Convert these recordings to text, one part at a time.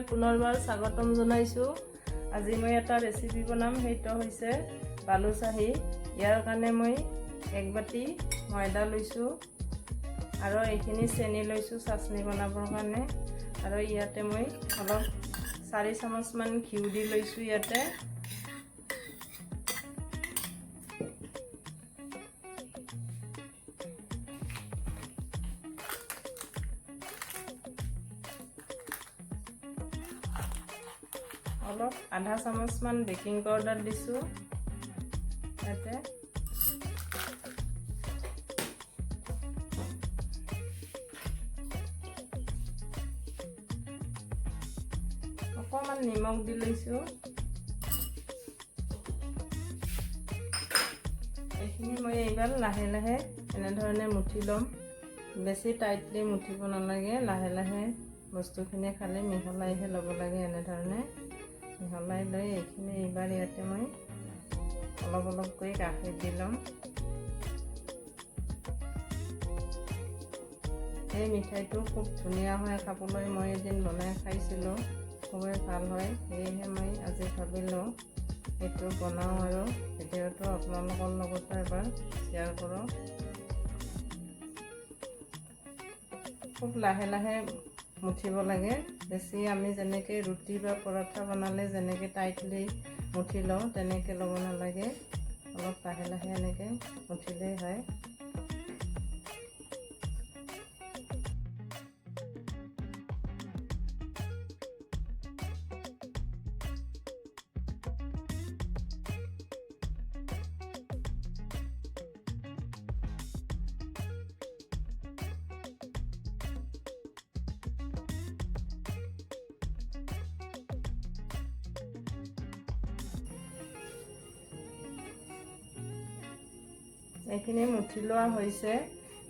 পুনৰবাৰ স্বাগতম জনাইছোঁ। আজি মই এটা ৰেচিপি বনাম, সেইটো হৈছে বালুচাহী। ইয়াৰ কাৰণে মই 1 বাটি ময়দা লৈছোঁ আৰু এইখিনি চেনি লৈছোঁ চাটনি বনাবৰ কাৰণে। আৰু ইয়াতে মই অলপ 4 চামুচমান ঘিউ দি লৈছোঁ। ইয়াতে অলপ আধা চামুচমান বেকিং পাউডাৰ দিছোঁ। ইয়াতে অকণমান নিমখ দি লৈছোঁ। এইখিনি মই এইবাৰ লাহে লাহে এনেধৰণে মুঠি ল'ম। বেছি টাইটলি মুঠিব নালাগে, লাহে লাহে বস্তুখিনি খালি মিহলাইহে ল'ব লাগে। এনেধৰণে মিহলাই লৈ এইখিনি এইবাৰ ইয়াতে মই অলপ অলপকৈ গাখীৰ দি ল'ম। এই মিঠাইটো খুব ধুনীয়া হয় খাবলৈ। মই এদিন বনাই খাইছিলোঁ, খুবেই ভাল হয়। সেয়েহে মই আজি ভাবিলোঁ এইটো বনাওঁ আৰু ভিডিঅ'টো আপোনালোকৰ লগতো এবাৰ শ্বেয়াৰ কৰোঁ। খুব লাহে লাহে মুঠিব লাগে। বেছি আমি যেনেকৈ ৰুটি বা পৰঠা বনালে যেনেকৈ টাইটলি মুঠি লওঁ তেনেকৈ ল'ব নালাগে। অলপ লাহে লাহে এনেকৈ মুঠিলেই হয়। এইখিনি মুঠি লোৱা হৈছে।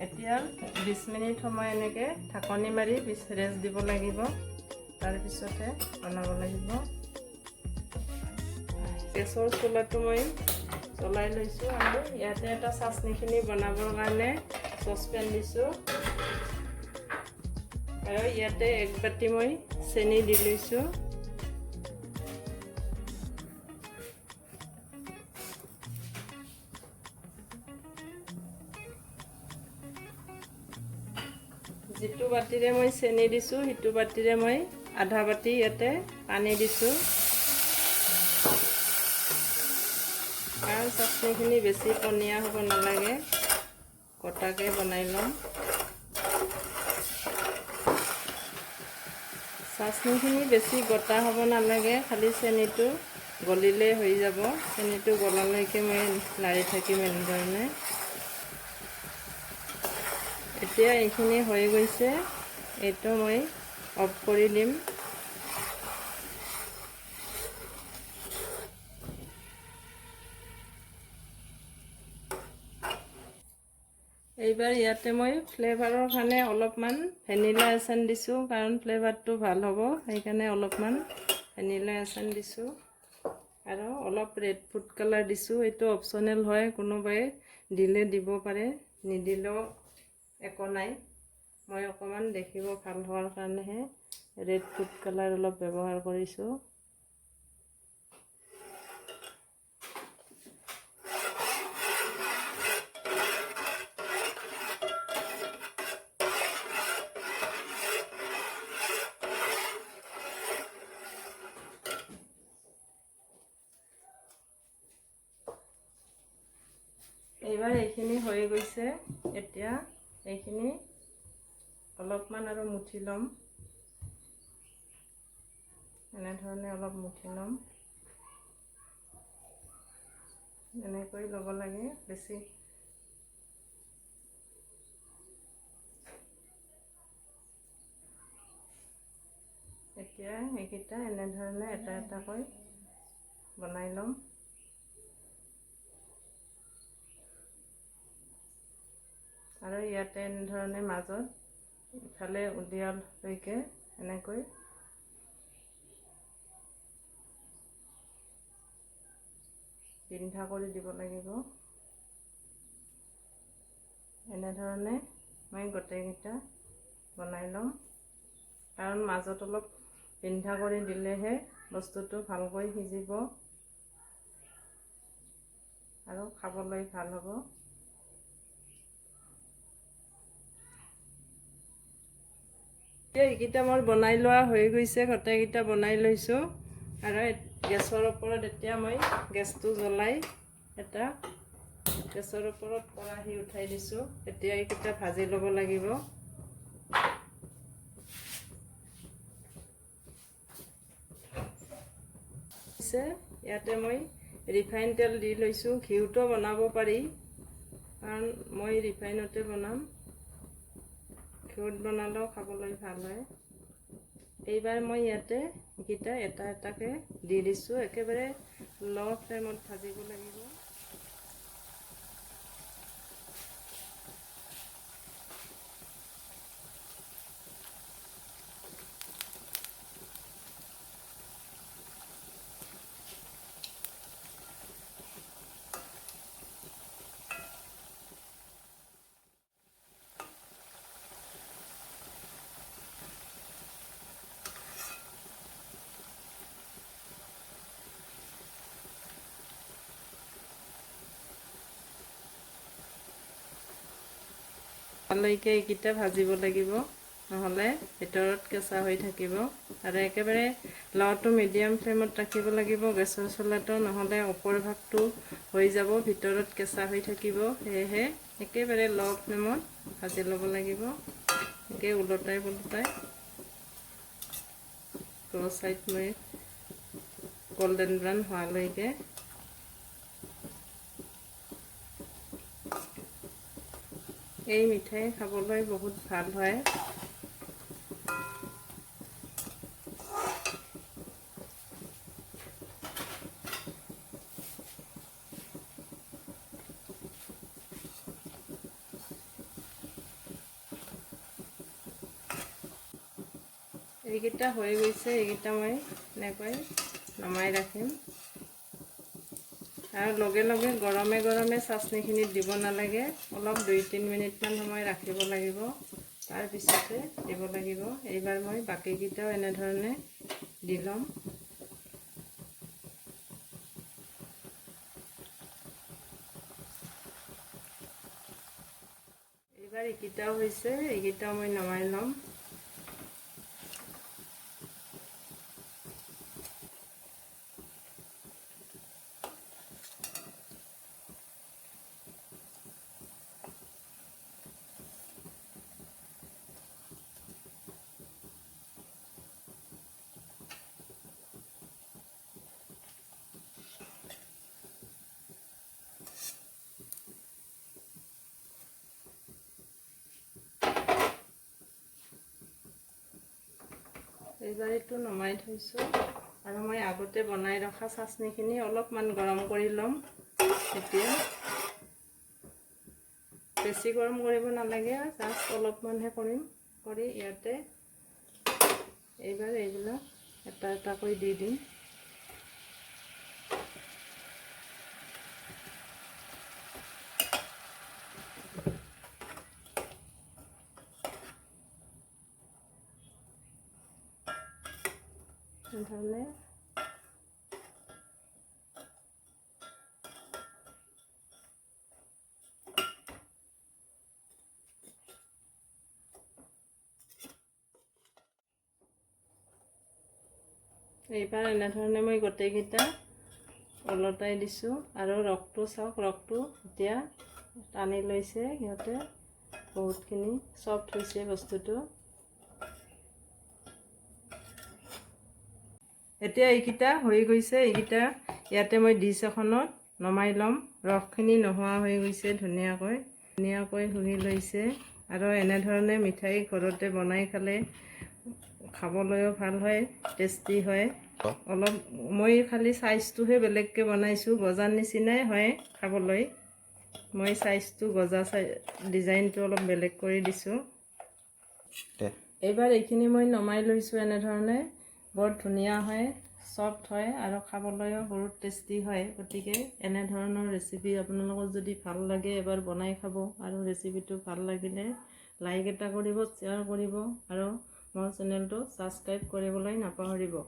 এতিয়া 20 মিনিট সময় এনেকৈ ঢাকনি মাৰি ৰেষ্ট দিব লাগিব। তাৰপিছতহে বনাব লাগিব। গেছৰ চুলাটো মই জ্বলাই লৈছোঁ আৰু ইয়াতে এটা চাটনিখিনি বনাবৰ কাৰণে চচপেন দিছোঁ আৰু ইয়াতে 1 বাটি মই চেনি দি লৈছোঁ। যিটো বাটিৰে মই চেনি দিছোঁ সিটো বাটিৰে মই আধা বাটি ইয়াতে পানী দিছোঁ। কাৰণ চাটনিখিনি বেছি পনীয়া হ'ব নালাগে, কটাকৈ বনাই ল'ম। চাটনিখিনি বেছি গোটা হ'ব নালাগে, খালি চেনিটো গলিলেই হৈ যাব। চেনিটো গলালৈকে মই লাৰি থাকিম এনেধৰণে। এতিয়া এইখিনি হৈ গৈছে, এইটো মই অফ কৰি দিম। এইবাৰ ইয়াতে মই ফ্লেভাৰৰ কাৰণে অলপমান ভেনিলা এচেন্স দিছোঁ, কাৰণ ফ্লেভাৰটো ভাল হ'ব, সেইকাৰণে অলপমান ভেনিলা এচেন্স দিছোঁ। আৰু অলপ ৰেড ফুড কালাৰ দিছোঁ। এইটো অপশ্যনেল হয়, কোনোবাই দিলে দিব পাৰে, নিদিলেও একো নাই। মই অকণমান দেখিব ভাল হোৱাৰ কাৰণেহে ৰেড ফুড কালাৰ অলপ ব্যৱহাৰ কৰিছোঁ। এইবাৰ এইখিনি হৈ গৈছে। এতিয়া এইখিনি অলপমান আৰু মুঠি ল'ম। এনেধৰণে অলপ মুঠি ল'ম। এনেকৈ ল'ব লাগে বেছি। এতিয়া এইকেইটা এনেধৰণে এটা এটাকৈ বনাই ল'ম। আৰু ইয়াতে এনেধৰণে মাজত ইফালে উলিয়ালৈকে এনেকৈ পিন্ধা কৰি দিব লাগিব। এনেধৰণে মই গোটেইকেইটা বনাই ল'ম। কাৰণ মাজত অলপ পিন্ধা কৰি দিলেহে বস্তুটো ভালকৈ সিজিব আৰু খাবলৈ ভাল হ'ব। এইকেইটা মোৰ বনাই লোৱা হৈ গৈছে, গোটেইকেইটা বনাই লৈছোঁ। আৰু গেছৰ ওপৰত এতিয়া মই গেছটো জ্বলাই গেছৰ ওপৰত কেৰাহী উঠাই দিছোঁ। এতিয়া এইকেইটা ভাজি ল'ব লাগিব। ইয়াতে মই ৰিফাইন তেল দি লৈছোঁ। ঘিউটো বনাব পাৰি, কাৰণ মই ৰিফাইনতে বনাম। ঘিউত বনালেও খাবলৈ ভাল হয়। এইবাৰ মই ইয়াতে এইকেইটা এটা এটাকৈ দি দিছোঁ। একেবাৰে ল' ফ্লেমত ভাজিব লাগিব। ভালকৈ এইকেইটা ভাজিব লাগিব, নহ'লে ভিতৰত কেঁচা হৈ থাকিব। আৰু একেবাৰে ল' টু মিডিয়াম ফ্লেমত ৰাখিব লাগিব গেছৰ চুলাটো, নহ'লে ওপৰ ভাগটো হৈ যাব, ভিতৰত কেঁচা হৈ থাকিব। সেয়েহে একেবাৰে ল' ফ্লেমত ভাজি ল'ব লাগিব। একে ওলটাই পোলটাই ক্ৰছ চাইড লৈ গল্ডেন ব্ৰাউন হোৱালৈকে এই মিঠাই খাবলৈ বহুত ভাল হয়। এইকেইটা হৈ গৈছে, এইকেইটা মই এনেকৈ নমাই ৰাখিম। আৰু লগে লগে গৰমে গৰমে চাটনিখিনিত দিব নালাগে, অলপ 2-3 মিনিটমান সময় ৰাখিব লাগিব, তাৰপিছতে দিব লাগিব। এইবাৰ মই বাকীকেইটাও এনেধৰণে দি ল'ম। এইবাৰ এইকেইটাও হৈছে, এইকেইটাও মই নমাই ল'ম। এইবাৰ এইটো নমাই থৈছোঁ, আৰু মই আগতে বনাই ৰখা চাটনিখিনি অলপমান গৰম কৰি ল'ম। এতিয়া বেছি গৰম কৰিব নালাগে, জাষ্ট অলপমানহে কৰিম। কৰি ইয়াতে এইবাৰ এইবিলাক এটা এটাকৈ দি দিম। এইধৰণে এইবাৰ এনেধৰণে মই গোটেইকেইটা ওলটাই দিছোঁ। আৰু ৰসটো চাওক, ৰসটো এতিয়া টানি লৈছে, সিহঁতে বহুতখিনি চফ্ট হৈছে বস্তুটো। এতিয়া এইকেইটা হৈ গৈছে, এইকেইটা ইয়াতে মই ডিছ এখনত নমাই ল'ম। ৰসখিনি নোহোৱা হৈ গৈছে, ধুনীয়াকৈ শুহি লৈছে। আৰু এনেধৰণে মিঠাই ঘৰতে বনাই খালে খাবলৈও ভাল হয়, টেষ্টি হয়। অলপ মই খালি চাইজটোহে বেলেগকৈ বনাইছোঁ, গজাৰ নিচিনাই হয় খাবলৈ। মই চাইজটো গজা ডিজাইনটো অলপ বেলেগ কৰি দিছোঁ। এইবাৰ এইখিনি মই নমাই লৈছোঁ এনেধৰণে। বৰ ধুনীয়া হয়, চফ্ট হয়, আৰু খাবলৈও বহুত টেষ্টি হয়। গতিকে এনেধৰণৰ ৰেচিপি আপোনালোকৰ যদি ভাল লাগে এবাৰ বনাই খাব। আৰু ৰেচিপিটো ভাল লাগিলে লাইক এটা কৰিব, শ্বেয়াৰ কৰিব, আৰু মোৰ চেনেলটো ছাবস্ক্ৰাইব কৰিবলৈ নাপাহৰিব।